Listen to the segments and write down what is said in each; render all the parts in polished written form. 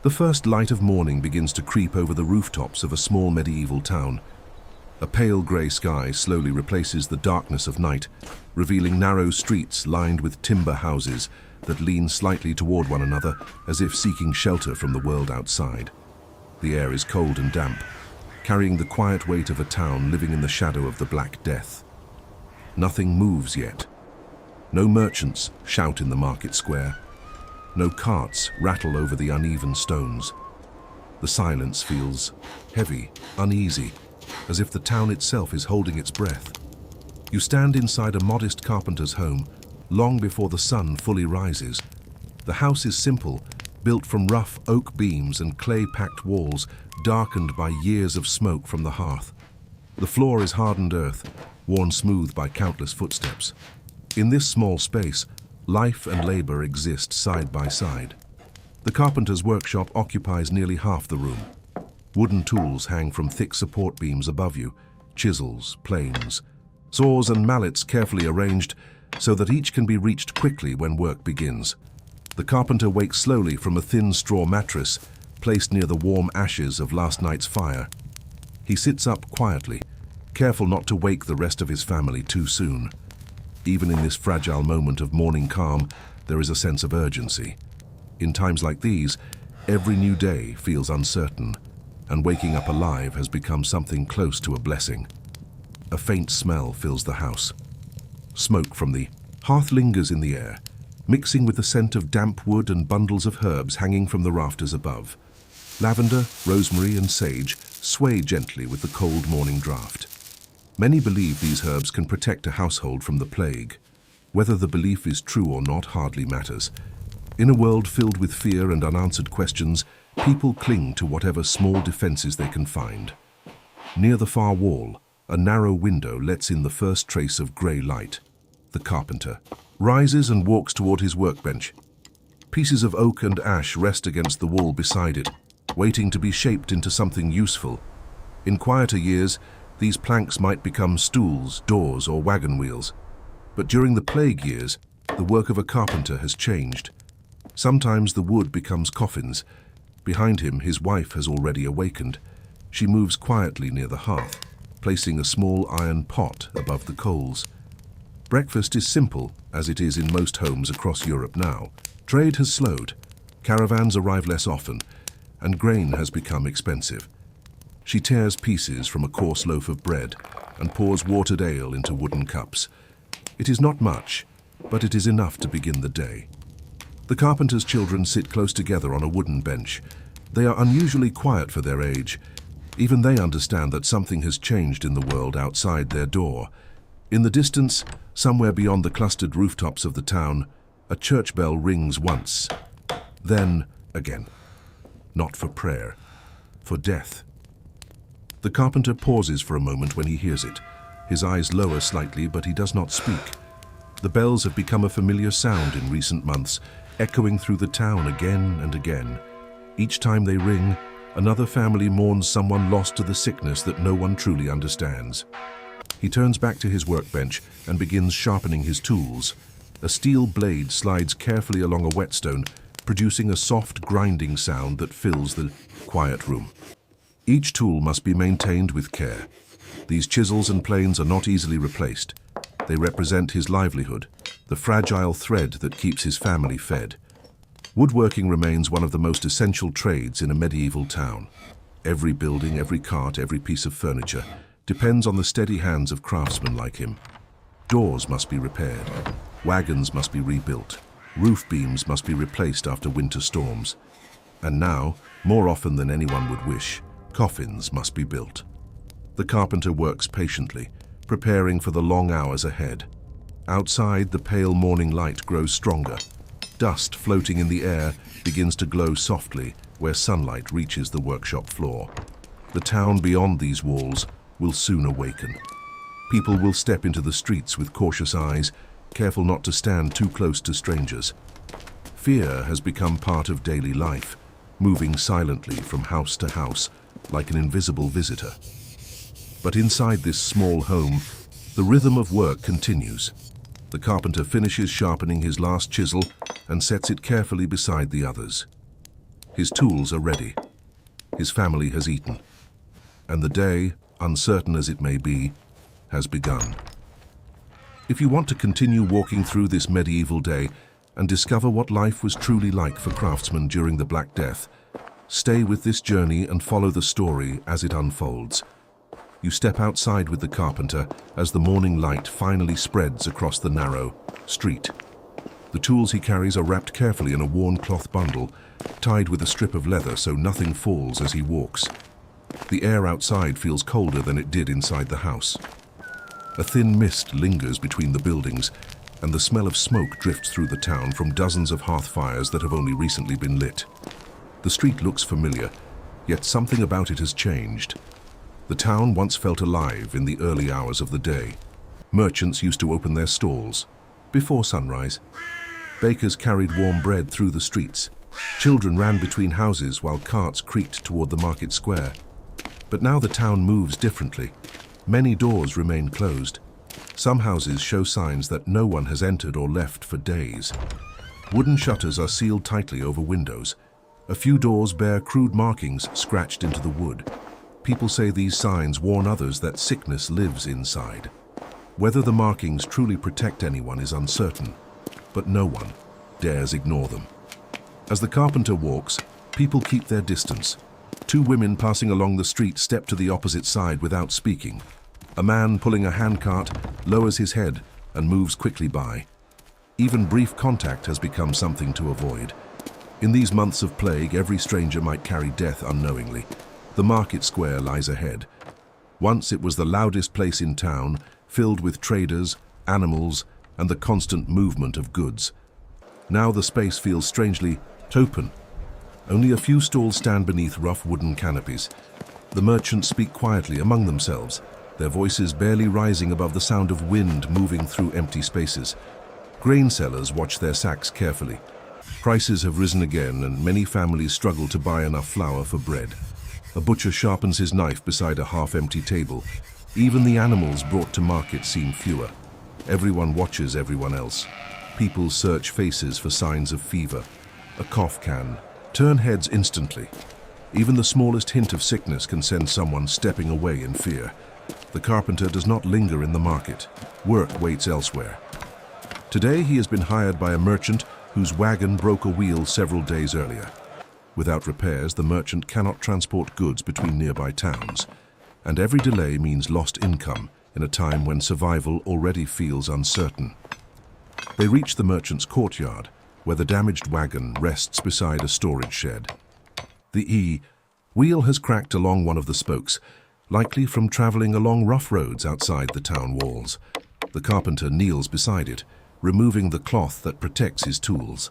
The first light of morning begins to creep over the rooftops of a small medieval town. A pale grey sky slowly replaces the darkness of night, revealing narrow streets lined with timber houses that lean slightly toward one another as if seeking shelter from the world outside. The air is cold and damp, carrying the quiet weight of a town living in the shadow of the Black Death. Nothing moves yet. No merchants shout in the market square. No carts rattle over the uneven stones. The silence feels heavy, uneasy, as if the town itself is holding its breath. You stand inside a modest carpenter's home, long before the sun fully rises. The house is simple, built from rough oak beams and clay-packed walls, darkened by years of smoke from the hearth. The floor is hardened earth, worn smooth by countless footsteps. In this small space, life and labor exist side by side. The carpenter's workshop occupies nearly half the room. Wooden tools hang from thick support beams above you, chisels, planes, saws and mallets carefully arranged so that each can be reached quickly when work begins. The carpenter wakes slowly from a thin straw mattress placed near the warm ashes of last night's fire. He sits up quietly, careful not to wake the rest of his family too soon. Even in this fragile moment of morning calm, there is a sense of urgency. In times like these, every new day feels uncertain, and waking up alive has become something close to a blessing. A faint smell fills the house. Smoke from the hearth lingers in the air, mixing with the scent of damp wood and bundles of herbs hanging from the rafters above. Lavender, rosemary, and sage sway gently with the cold morning draught. Many believe these herbs can protect a household from the plague. Whether the belief is true or not hardly matters. In a world filled with fear and unanswered questions, people cling to whatever small defenses they can find. Near the far wall, a narrow window lets in the first trace of grey light. The carpenter rises and walks toward his workbench. Pieces of oak and ash rest against the wall beside it, waiting to be shaped into something useful. In quieter years, these planks might become stools, doors, or wagon wheels. But during the plague years, the work of a carpenter has changed. Sometimes the wood becomes coffins. Behind him, his wife has already awakened. She moves quietly near the hearth, placing a small iron pot above the coals. Breakfast is simple, as it is in most homes across Europe now. Trade has slowed, caravans arrive less often, and grain has become expensive. She tears pieces from a coarse loaf of bread and pours watered ale into wooden cups. It is not much, but it is enough to begin the day. The carpenter's children sit close together on a wooden bench. They are unusually quiet for their age. Even they understand that something has changed in the world outside their door. In the distance, somewhere beyond the clustered rooftops of the town, a church bell rings once, then again. Not for prayer, for death. The carpenter pauses for a moment when he hears it. His eyes lower slightly, but he does not speak. The bells have become a familiar sound in recent months, echoing through the town again and again. Each time they ring, another family mourns someone lost to the sickness that no one truly understands. He turns back to his workbench and begins sharpening his tools. A steel blade slides carefully along a whetstone, producing a soft grinding sound that fills the quiet room. Each tool must be maintained with care. These chisels and planes are not easily replaced. They represent his livelihood, the fragile thread that keeps his family fed. Woodworking remains one of the most essential trades in a medieval town. Every building, every cart, every piece of furniture depends on the steady hands of craftsmen like him. Doors must be repaired, wagons must be rebuilt, roof beams must be replaced after winter storms. And now, more often than anyone would wish, coffins must be built. The carpenter works patiently, preparing for the long hours ahead. Outside, the pale morning light grows stronger. Dust floating in the air begins to glow softly where sunlight reaches the workshop floor. The town beyond these walls will soon awaken. People will step into the streets with cautious eyes, careful not to stand too close to strangers. Fear has become part of daily life, moving silently from house to house like an invisible visitor. But inside this small home, the rhythm of work continues. The carpenter finishes sharpening his last chisel and sets it carefully beside the others. His tools are ready. His family has eaten. And the day, uncertain as it may be, has begun. If you want to continue walking through this medieval day and discover what life was truly like for craftsmen during the Black Death, stay with this journey and follow the story as it unfolds. You step outside with the carpenter as the morning light finally spreads across the narrow street. The tools he carries are wrapped carefully in a worn cloth bundle, tied with a strip of leather so nothing falls as he walks. The air outside feels colder than it did inside the house. A thin mist lingers between the buildings, and the smell of smoke drifts through the town from dozens of hearth fires that have only recently been lit. The street looks familiar, yet something about it has changed. The town once felt alive in the early hours of the day. Merchants used to open their stalls before sunrise. Bakers carried warm bread through the streets. Children ran between houses while carts creaked toward the market square. But now the town moves differently. Many doors remain closed. Some houses show signs that no one has entered or left for days. Wooden shutters are sealed tightly over windows. A few doors bear crude markings scratched into the wood. People say these signs warn others that sickness lives inside. Whether the markings truly protect anyone is uncertain, but no one dares ignore them. As the carpenter walks, people keep their distance. Two women passing along the street step to the opposite side without speaking. A man pulling a handcart lowers his head and moves quickly by. Even brief contact has become something to avoid. In these months of plague, every stranger might carry death unknowingly. The market square lies ahead. Once it was the loudest place in town, filled with traders, animals, and the constant movement of goods. Now the space feels strangely open. Only a few stalls stand beneath rough wooden canopies. The merchants speak quietly among themselves, their voices barely rising above the sound of wind moving through empty spaces. Grain sellers watch their sacks carefully. Prices have risen again, and many families struggle to buy enough flour for bread. A butcher sharpens his knife beside a half-empty table. Even the animals brought to market seem fewer. Everyone watches everyone else. People search faces for signs of fever. A cough can turn heads instantly. Even the smallest hint of sickness can send someone stepping away in fear. The carpenter does not linger in the market. Work waits elsewhere. Today he has been hired by a merchant whose wagon broke a wheel several days earlier. Without repairs, the merchant cannot transport goods between nearby towns, and every delay means lost income in a time when survival already feels uncertain. They reach the merchant's courtyard, where the damaged wagon rests beside a storage shed. The wheel has cracked along one of the spokes, likely from traveling along rough roads outside the town walls. The carpenter kneels beside it, removing the cloth that protects his tools.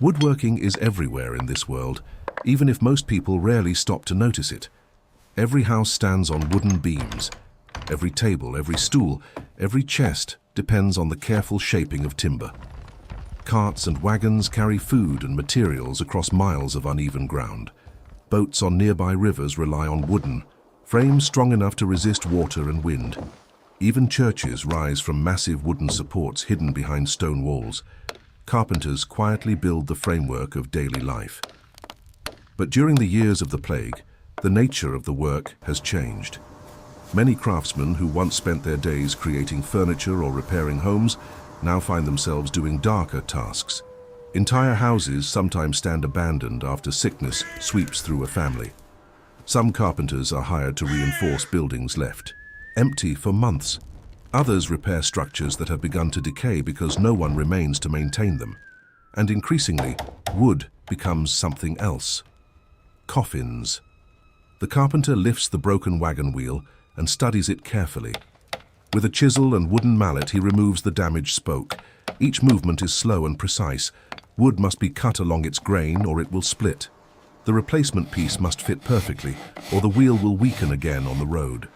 Woodworking is everywhere in this world, even if most people rarely stop to notice it. Every house stands on wooden beams. Every table, every stool, every chest depends on the careful shaping of timber. Carts and wagons carry food and materials across miles of uneven ground. Boats on nearby rivers rely on wooden frames strong enough to resist water and wind. Even churches rise from massive wooden supports hidden behind stone walls. Carpenters quietly build the framework of daily life. But during the years of the plague, the nature of the work has changed. Many craftsmen who once spent their days creating furniture or repairing homes now find themselves doing darker tasks. Entire houses sometimes stand abandoned after sickness sweeps through a family. Some carpenters are hired to reinforce buildings left empty for months. Others repair structures that have begun to decay because no one remains to maintain them. And increasingly, wood becomes something else. Coffins. The carpenter lifts the broken wagon wheel and studies it carefully. With a chisel and wooden mallet, he removes the damaged spoke. Each movement is slow and precise. Wood must be cut along its grain or it will split. The replacement piece must fit perfectly, or the wheel will weaken again on the road.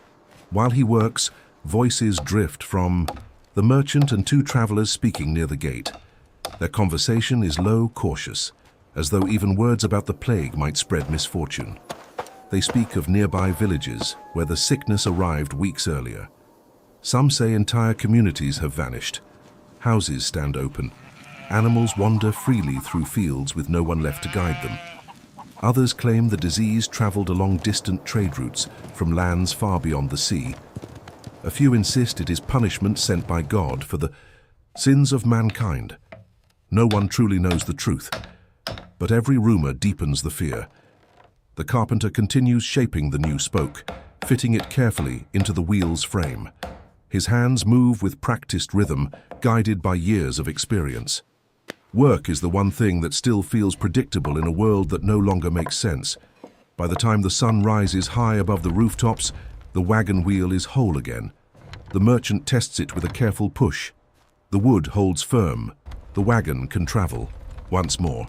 While he works, voices drift from the merchant and two travelers speaking near the gate. Their conversation is low, cautious, as though even words about the plague might spread misfortune. They speak of nearby villages where the sickness arrived weeks earlier. Some say entire communities have vanished. Houses stand open. Animals wander freely through fields with no one left to guide them. Others claim the disease traveled along distant trade routes from lands far beyond the sea. A few insist it is punishment sent by God for the sins of mankind. No one truly knows the truth, but every rumor deepens the fear. The carpenter continues shaping the new spoke, fitting it carefully into the wheel's frame. His hands move with practiced rhythm, guided by years of experience. Work is the one thing that still feels predictable in a world that no longer makes sense. By the time the sun rises high above the rooftops, the wagon wheel is whole again. The merchant tests it with a careful push. The wood holds firm. The wagon can travel once more.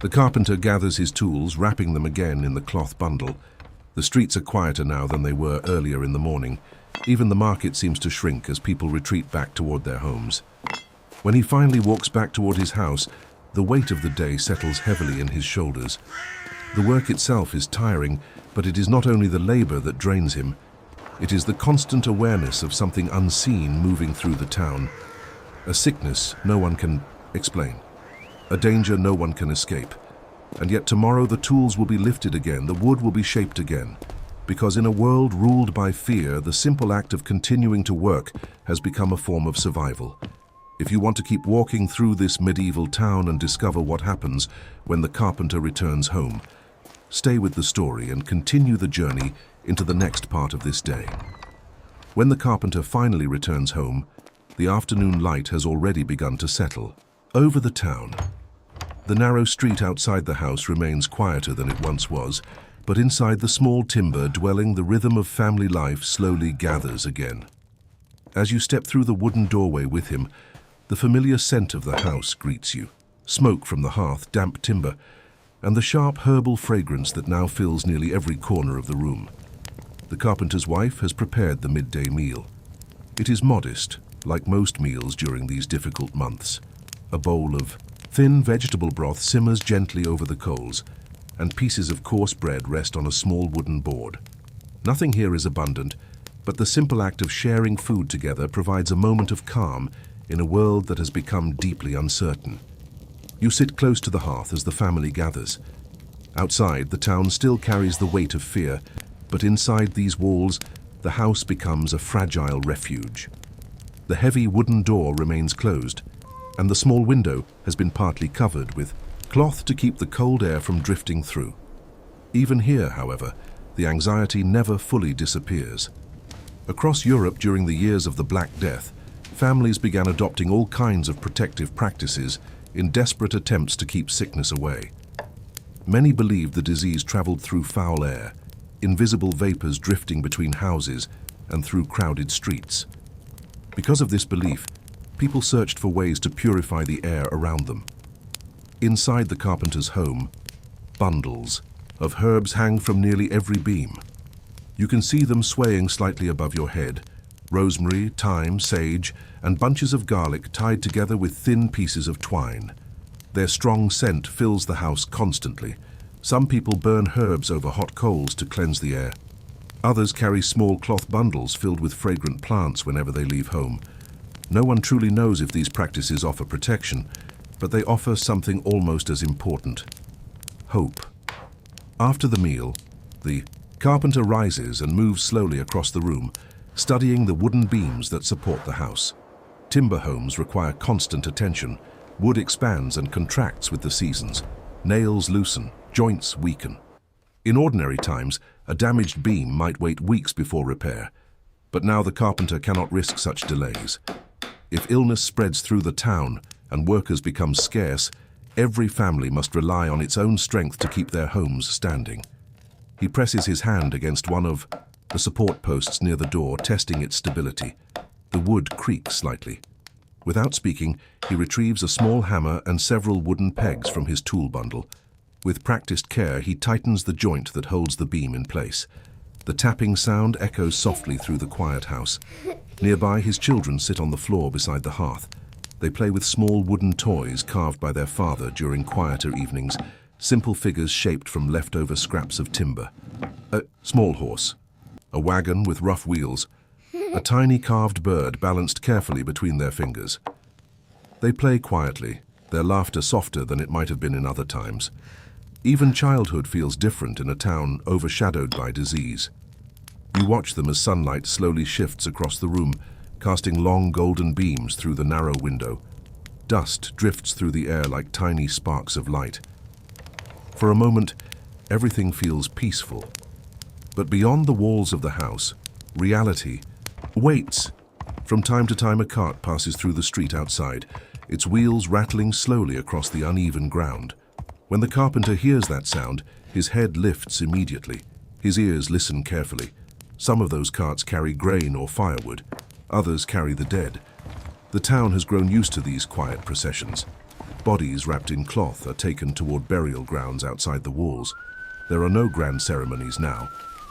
The carpenter gathers his tools, wrapping them again in the cloth bundle. The streets are quieter now than they were earlier in the morning. Even the market seems to shrink as people retreat back toward their homes. When he finally walks back toward his house, the weight of the day settles heavily in his shoulders. The work itself is tiring, but it is not only the labor that drains him. It is the constant awareness of something unseen moving through the town. A sickness no one can explain. A danger no one can escape. And yet tomorrow the tools will be lifted again, the wood will be shaped again. Because in a world ruled by fear, the simple act of continuing to work has become a form of survival. If you want to keep walking through this medieval town and discover what happens when the carpenter returns home, stay with the story and continue the journey into the next part of this day. When the carpenter finally returns home, the afternoon light has already begun to settle over the town. The narrow street outside the house remains quieter than it once was, but inside the small timber dwelling, the rhythm of family life slowly gathers again. As you step through the wooden doorway with him, the familiar scent of the house greets you. Smoke from the hearth, damp timber, and the sharp herbal fragrance that now fills nearly every corner of the room. The carpenter's wife has prepared the midday meal. It is modest, like most meals during these difficult months. A bowl of thin vegetable broth simmers gently over the coals, and pieces of coarse bread rest on a small wooden board. Nothing here is abundant, but the simple act of sharing food together provides a moment of calm in a world that has become deeply uncertain. You sit close to the hearth as the family gathers. Outside, the town still carries the weight of fear, but inside these walls, the house becomes a fragile refuge. The heavy wooden door remains closed, and the small window has been partly covered with cloth to keep the cold air from drifting through. Even here, however, the anxiety never fully disappears. Across Europe during the years of the Black Death, families began adopting all kinds of protective practices in desperate attempts to keep sickness away. Many believed the disease traveled through foul air, invisible vapors drifting between houses and through crowded streets. Because of this belief, people searched for ways to purify the air around them. Inside the carpenter's home, bundles of herbs hang from nearly every beam. You can see them swaying slightly above your head. Rosemary, thyme, sage, and bunches of garlic tied together with thin pieces of twine. Their strong scent fills the house constantly. Some people burn herbs over hot coals to cleanse the air. Others carry small cloth bundles filled with fragrant plants whenever they leave home. No one truly knows if these practices offer protection, but they offer something almost as important: hope. After the meal, the carpenter rises and moves slowly across the room, studying the wooden beams that support the house. Timber homes require constant attention. Wood expands and contracts with the seasons. Nails loosen, joints weaken. In ordinary times, a damaged beam might wait weeks before repair, but now the carpenter cannot risk such delays. If illness spreads through the town and workers become scarce, every family must rely on its own strength to keep their homes standing. He presses his hand against one of the support posts near the door, testing its stability. The wood creaks slightly. Without speaking, he retrieves a small hammer and several wooden pegs from his tool bundle. With practiced care, he tightens the joint that holds the beam in place. The tapping sound echoes softly through the quiet house. Nearby, his children sit on the floor beside the hearth. They play with small wooden toys carved by their father during quieter evenings, simple figures shaped from leftover scraps of timber. A small horse, a wagon with rough wheels, a tiny carved bird balanced carefully between their fingers. They play quietly, their laughter softer than it might have been in other times. Even childhood feels different in a town overshadowed by disease. You watch them as sunlight slowly shifts across the room, casting long golden beams through the narrow window. Dust drifts through the air like tiny sparks of light. For a moment, everything feels peaceful. But beyond the walls of the house, reality waits. From time to time, a cart passes through the street outside, its wheels rattling slowly across the uneven ground. When the carpenter hears that sound, his head lifts immediately. His ears listen carefully. Some of those carts carry grain or firewood. Others carry the dead. The town has grown used to these quiet processions. Bodies wrapped in cloth are taken toward burial grounds outside the walls. There are no grand ceremonies now.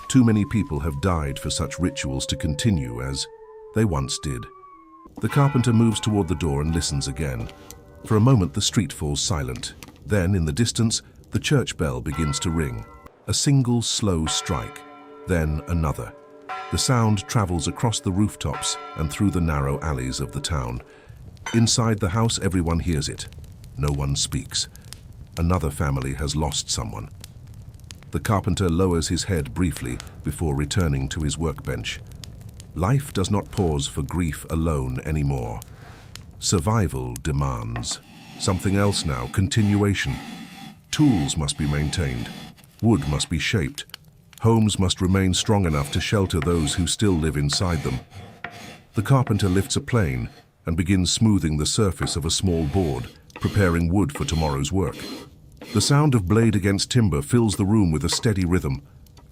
Too many people have died for such rituals to continue as they once did. The carpenter moves toward the door and listens again. For a moment, the street falls silent. Then, in the distance, the church bell begins to ring. A single slow strike, then another. The sound travels across the rooftops and through the narrow alleys of the town. Inside the house, everyone hears it. No one speaks. Another family has lost someone. The carpenter lowers his head briefly before returning to his workbench. Life does not pause for grief alone anymore. Survival demands something else now, continuation. Tools must be maintained. Wood must be shaped. Homes must remain strong enough to shelter those who still live inside them. The carpenter lifts a plane and begins smoothing the surface of a small board, preparing wood for tomorrow's work. The sound of blade against timber fills the room with a steady rhythm.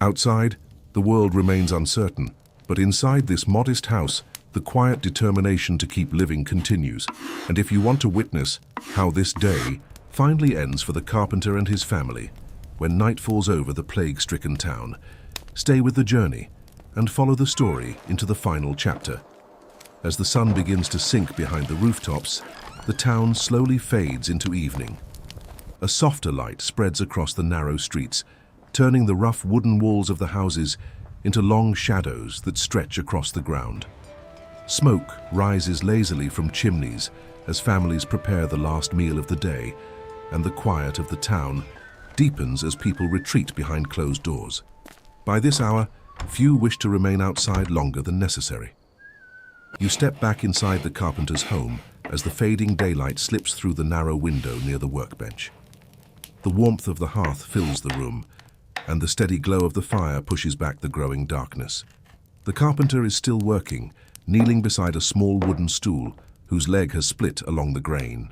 Outside, the world remains uncertain, but inside this modest house, the quiet determination to keep living continues. And if you want to witness how this day finally ends for the carpenter and his family, when night falls over the plague-stricken town, stay with the journey and follow the story into the final chapter. As the sun begins to sink behind the rooftops, the town slowly fades into evening. A softer light spreads across the narrow streets, turning the rough wooden walls of the houses into long shadows that stretch across the ground. Smoke rises lazily from chimneys as families prepare the last meal of the day, and the quiet of the town deepens as people retreat behind closed doors. By this hour, few wish to remain outside longer than necessary. You step back inside the carpenter's home as the fading daylight slips through the narrow window near the workbench. The warmth of the hearth fills the room, and the steady glow of the fire pushes back the growing darkness. The carpenter is still working, kneeling beside a small wooden stool whose leg has split along the grain.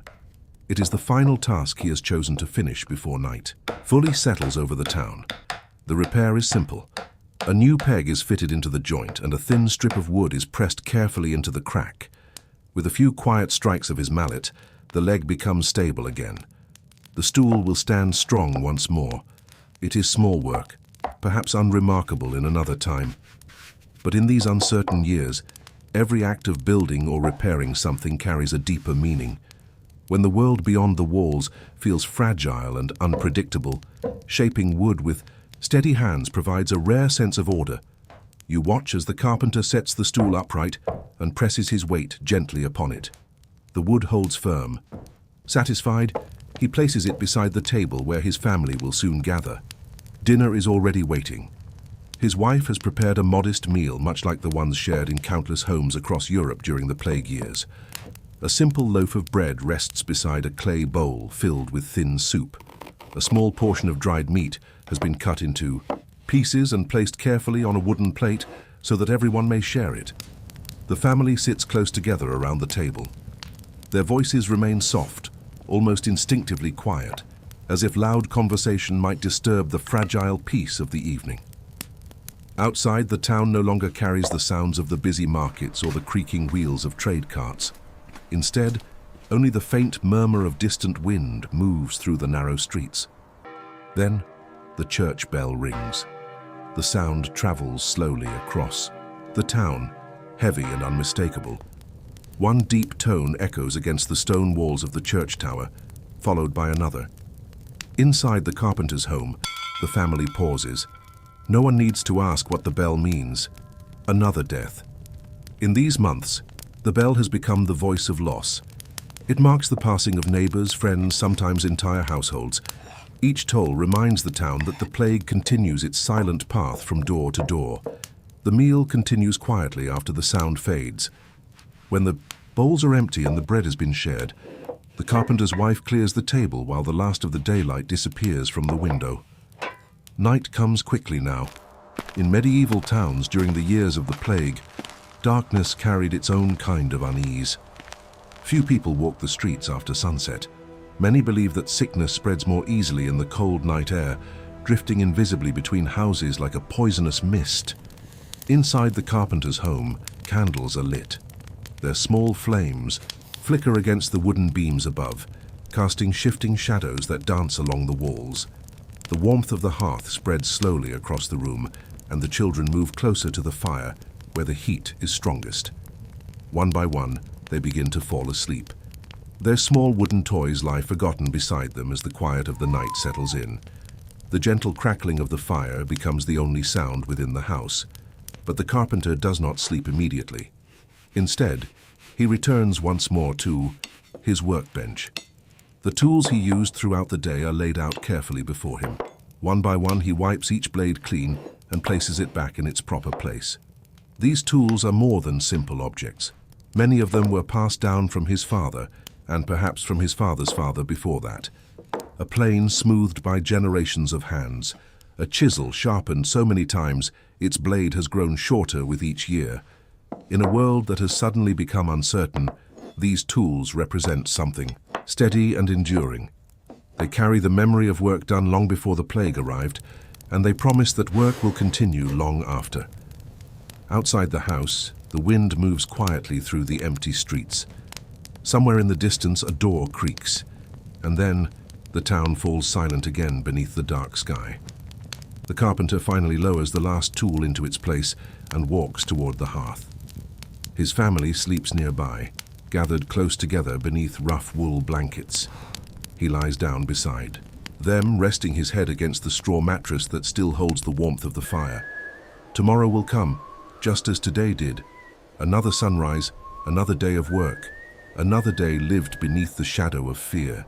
It is the final task he has chosen to finish before night. Fully settles over the town. The repair is simple. A new peg is fitted into the joint and a thin strip of wood is pressed carefully into the crack. With a few quiet strikes of his mallet, the leg becomes stable again. The stool will stand strong once more. It is small work, perhaps unremarkable in another time. But in these uncertain years, every act of building or repairing something carries a deeper meaning. When the world beyond the walls feels fragile and unpredictable, shaping wood with steady hands provides a rare sense of order. You watch as the carpenter sets the stool upright and presses his weight gently upon it. The wood holds firm. Satisfied, he places it beside the table where his family will soon gather. Dinner is already waiting. His wife has prepared a modest meal, much like the ones shared in countless homes across Europe during the plague years. A simple loaf of bread rests beside a clay bowl filled with thin soup. A small portion of dried meat has been cut into pieces and placed carefully on a wooden plate so that everyone may share it. The family sits close together around the table. Their voices remain soft, almost instinctively quiet, as if loud conversation might disturb the fragile peace of the evening. Outside, the town no longer carries the sounds of the busy markets or the creaking wheels of trade carts. Instead, only the faint murmur of distant wind moves through the narrow streets. Then, the church bell rings. The sound travels slowly across the town, heavy and unmistakable. One deep tone echoes against the stone walls of the church tower, followed by another. Inside the carpenter's home, the family pauses. No one needs to ask what the bell means. Another death. In these months, the bell has become the voice of loss. It marks the passing of neighbors, friends, sometimes entire households. Each toll reminds the town that the plague continues its silent path from door to door. The meal continues quietly after the sound fades. When the bowls are empty and the bread has been shared, the carpenter's wife clears the table while the last of the daylight disappears from the window. Night comes quickly now. In medieval towns during the years of the plague, darkness carried its own kind of unease. Few people walk the streets after sunset. Many believe that sickness spreads more easily in the cold night air, drifting invisibly between houses like a poisonous mist. Inside the carpenter's home, candles are lit. Their small flames flicker against the wooden beams above, casting shifting shadows that dance along the walls. The warmth of the hearth spreads slowly across the room, and the children move closer to the fire, where the heat is strongest. One by one, they begin to fall asleep. Their small wooden toys lie forgotten beside them as the quiet of the night settles in. The gentle crackling of the fire becomes the only sound within the house. But the carpenter does not sleep immediately. Instead, he returns once more to his workbench. The tools he used throughout the day are laid out carefully before him. One by one, he wipes each blade clean and places it back in its proper place. These tools are more than simple objects. Many of them were passed down from his father, and perhaps from his father's father before that. A plane smoothed by generations of hands, a chisel sharpened so many times its blade has grown shorter with each year. In a world that has suddenly become uncertain, these tools represent something steady and enduring. They carry the memory of work done long before the plague arrived, and they promise that work will continue long after. Outside the house, the wind moves quietly through the empty streets. Somewhere in the distance, a door creaks, and then the town falls silent again beneath the dark sky. The carpenter finally lowers the last tool into its place and walks toward the hearth. His family sleeps nearby, gathered close together beneath rough wool blankets. He lies down beside them, resting his head against the straw mattress that still holds the warmth of the fire. Tomorrow will come, just as today did. Another sunrise, another day of work, another day lived beneath the shadow of fear.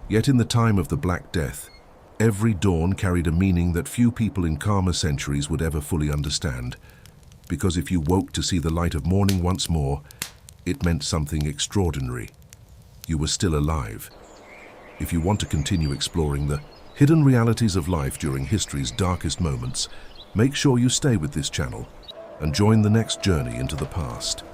Yet in the time of the Black Death, every dawn carried a meaning that few people in calmer centuries would ever fully understand. Because if you woke to see the light of morning once more, it meant something extraordinary. You were still alive. If you want to continue exploring the hidden realities of life during history's darkest moments, make sure you stay with this channel and join the next journey into the past.